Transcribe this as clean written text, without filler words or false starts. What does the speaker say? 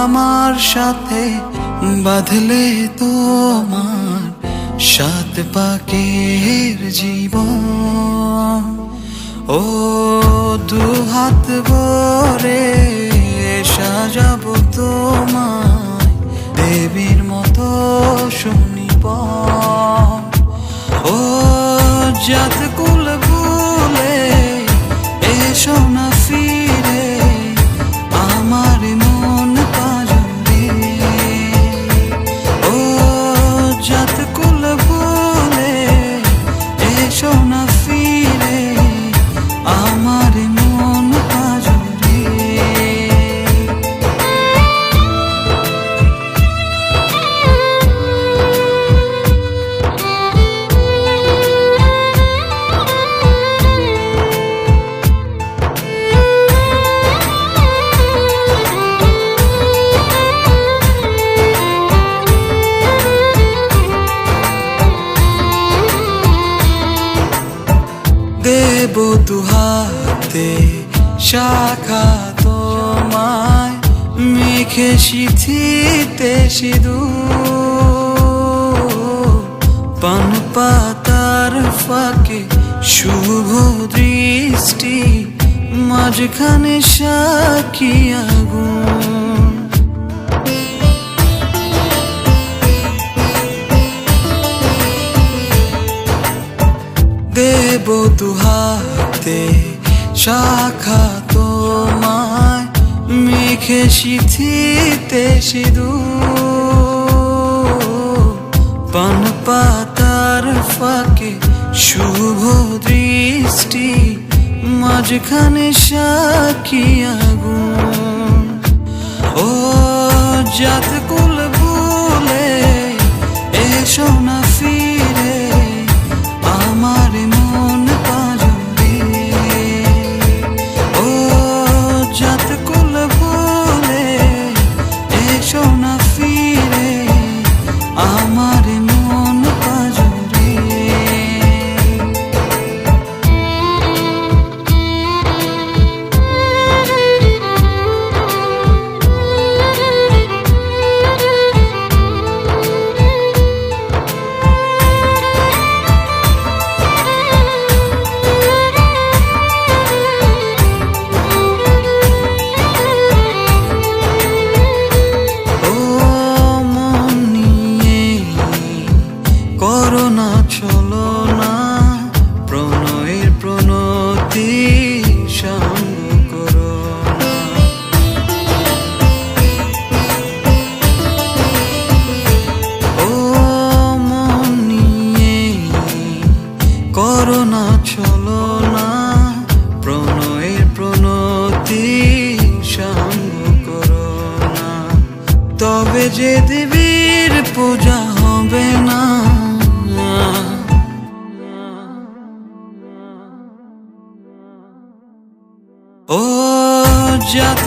আমার সাথে বাঁধলে তোমার সাত পাকের জীবন। ও দুহাত ভরে সাজাবো তোমায় দেবীর মতো সুনিপন। ও জাত কুল ভুলে এসো না ফিরে আমার মন পাজরে। ও জাত কুল ভুলে এসো না ফিরে আমার মন পাজরে। দেব দুহাতে শাখা তোমায় মেখে সিথিতে সিঁদুর। পান পাতার ফাঁকে শুভ দৃষ্টি মাঝখানে সাক্ষী আগুন। দেব দুহাতে শাখা তোমায় মেখে সিথিতে সিঁদুর। পান পাতার ফাঁকে শুভ দৃষ্টি মাঝখানে সাক্ষী আগুন। ও জাত কুল ভুলে এসো না ফিরে আমার মন পাজরে। ও জাত কুল ভুলে এসো না ফিরে আমার মন পাজরে। করোনা চলো না প্রণয়ের প্রণতি সঙ্গ করো না। ও মন নিয়ে করোনা চলো না প্রণয়ের প্রণতি সঙ্গ করো না। তবে যে দেবীর পূজা হবে না। ও জাত